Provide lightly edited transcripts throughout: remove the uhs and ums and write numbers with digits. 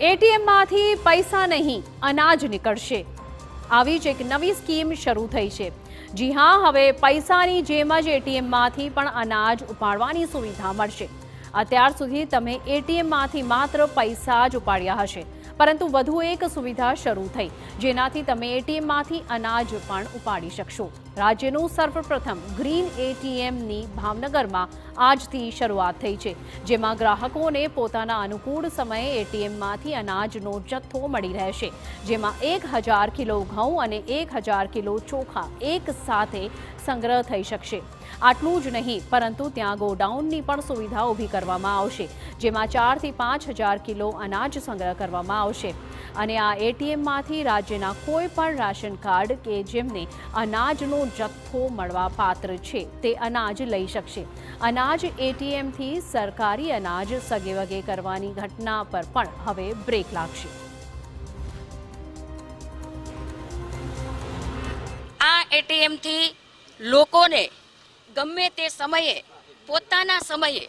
એટીએમમાંથી પૈસા નહીં અનાજ નીકળશે। આવી જ એક નવી સ્કીમ શરૂ થઈ છે। જી હા, હવે પૈસાની જેમ જ એટીએમમાંથી પણ અનાજ ઉપાડવાની સુવિધા મળશે। અત્યાર સુધી તમે એટીએમમાંથી માત્ર પૈસા જ ઉપાડ્યા હશે, પરંતુ વધુ એક સુવિધા શરૂ થઈ જેનાથી તમે એટીએમમાંથી અનાજ પણ ઉપાડી શકશો। રાજ્યનું સર્વપ્રથમ ગ્રીન એટીએમની ભાવનગરમાં આજથી શરૂઆત થઈ છે, જેમાં ગ્રાહકોને પોતાના અનુકૂળ સમયે એટીએમમાંથી અનાજનો જથ્થો મળી રહેશે, જેમાં 1000 કિલો ઘઉં અને 1000 કિલો ચોખા એક સાથે સંગ્રહ થઈ શકશે। આટલું જ નહીં, પરંતુ ત્યાં ગોડાઉનની પણ સુવિધા ઊભી કરવામાં આવશે, જેમાં 4 થી 5000 કિલો અનાજ સંગ્રહ કરવામાં આવશે। અને આ એટીએમમાંથી રાજ્યના કોઈ પણ રાશન કાર્ડ કે જેમને અનાજનો જથ્થો મળવા પાત્ર છે તે અનાજ લઈ શકશે। અનાજ એટીએમથી સરકારી અનાજ સગેવગે કરવાની ઘટના પર પણ હવે બ્રેક લાગશે। આ એટીએમથી લોકોને ગમે તે સમયે પોતાના સમયે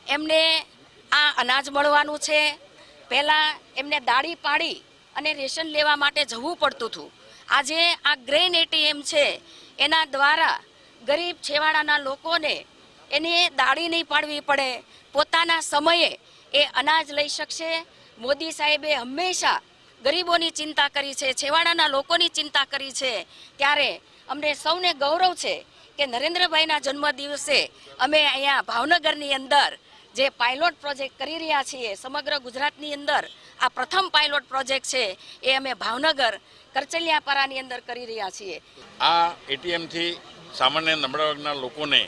એમને આ અનાજ મળવાનું છે। પહેલાં એમને દાળી પાડી અને રેશન લેવા માટે જવું પડતું હતું। આજે આ ગ્રેન એટીએમ છે, એના દ્વારા ગરીબ છેવાડાના લોકોને એને દાળી નહીં પાડવી પડે, પોતાના સમયે એ અનાજ લઈ શકશે। મોદી સાહેબે હંમેશા ગરીબોની ચિંતા કરી છે, છેવાડાના લોકોની ચિંતા કરી છે, ત્યારે અમને સૌને ગૌરવ છે કે નરેન્દ્રભાઈના જન્મદિવસે અમે અહીંયા ભાવનગરની અંદર જે પાયલોટ પ્રોજેક્ટ કરી રહ્યા છીએ, સમગ્ર ગુજરાતની અંદર આ પ્રથમ પાયલોટ પ્રોજેક્ટ છે એ અમે ભાવનગર કરચલિયાપરાની અંદર કરી રહ્યા છીએ। આ એટીએમથી સામાન્ય નબળા વર્ગના લોકોને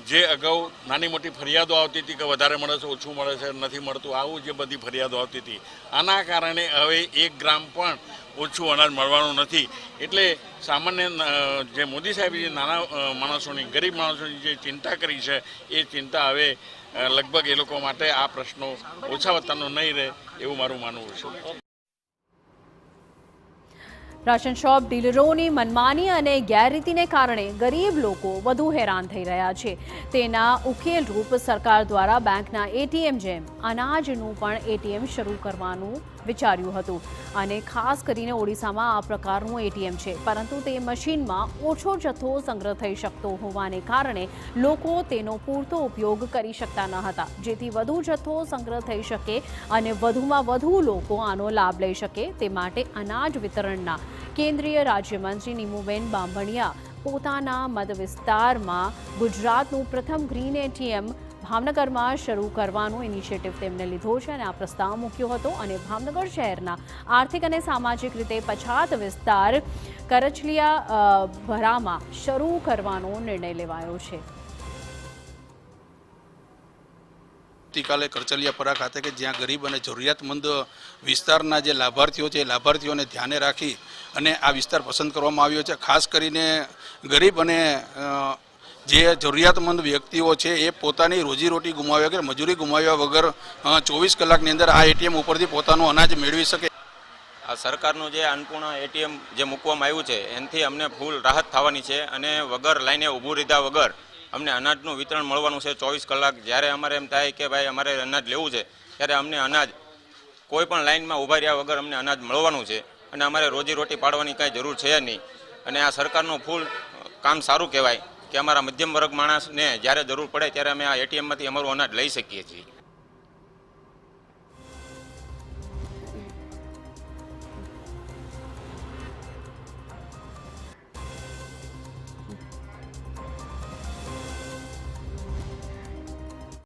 જે અગાઉ નાની મોટી ફરિયાદો આવતી હતી કે વધારે મળે છે, ઓછું મળે છે, નથી મળતું, આવું જે બધી ફરિયાદો આવતી હતી, આના કારણે હવે 1 ગ્રામ પણ ઓછું અનાજ મળવાનું નથી। એટલે સામાન્ય જે મોદી સાહેબે જે નાના માણસોની, ગરીબ માણસોની જે ચિંતા કરી છે એ ચિંતા હવે લગભગ એ લોકો માટે આ પ્રશ્નો ઓછા વત્તાનો નહીં રહે એવું મારું માનવું છે। રાશન શોપ ડીલરોની મનમાની અને ગેરરીતિને કારણે ગરીબ લોકો વધુ હેરાન થઈ રહ્યા છે। તેના ઉકેલ રૂપ સરકાર દ્વારા બેંકના એટીએમ જેમ અનાજનું પણ એટીએમ શરૂ કરવાનું વિચાર્યું હતું, અને ખાસ કરીને ઓડિશામાં આ પ્રકારનું એટીએમ છે, પરંતુ તે મશીનમાં ઓછો જથ્થો સંગ્રહ થઈ શકતો હોવાને કારણે લોકો તેનો પૂરતો ઉપયોગ કરી શકતા ન હતા, જેથી વધુ જથ્થો સંગ્રહ થઈ શકે અને વધુમાં વધુ લોકો આનો લાભ લઈ શકે તે માટે અનાજ વિતરણના કેન્દ્રીય રાજ્યમંત્રી નીમુબેન બાંભણિયા પોતાના મત વિસ્તારમાં ગુજરાતનું પ્રથમ ગ્રીન એટીએમ ભાવનગરમાં શરૂ કરવાનો ઇનિશિયેટિવ તેમને લીધો છે અને આ પ્રસ્તાવ મૂક્યો હતો, અને ભાવનગર શહેરના આર્થિક અને સામાજિક રીતે પછાત વિસ્તાર કરચલિયાપરામાં શરૂ કરવાનો નિર્ણય લેવાયો છે। આવતીકાલે કરચલિયાપરા ખાતે કે જ્યાં ગરીબ અને જરૂરિયાતમંદ વિસ્તારના જે લાભાર્થીઓ છે, લાભાર્થીઓને ધ્યાને રાખી અને આ વિસ્તાર પસંદ કરવામાં આવ્યો છે। ખાસ કરીને ગરીબ અને જે જરૂરિયાતમંદ વ્યક્તિઓ છે એ પોતાની રોજીરોટી ગુમાવ્યા વગર, મજૂરી ગુમાવ્યા વગર 24 કલાકની અંદર આ એટીએમ ઉપરથી પોતાનું અનાજ મેળવી શકે। આ સરકારનું જે અન્નપૂર્ણા એટીએમ જે મૂકવામાં આવ્યું છે એનાથી અમને ફૂલ રાહત થવાની છે, અને વગર લાઈને ઊભું રીધા વગર અમને અનાજનું વિતરણ મળવાનું છે 24 કલાક। જ્યારે અમારે એમ થાય કે ભાઈ અમારે અનાજ લેવું છે, ત્યારે અમને અનાજ કોઈ પણ લાઇનમાં ઊભા રહ્યા વગર અમને અનાજ મળવાનું છે, અને અમારે રોજીરોટી પાડવાની કાંઈ જરૂર છે નહીં। અને આ સરકારનું ફૂલ કામ સારું કહેવાય કે અમારા મધ્યમ વર્ગ માણસને જ્યારે જરૂર પડે ત્યારે અમે આ એટીએમમાંથી અમારું અનાજ લઈ શકીએ છીએ।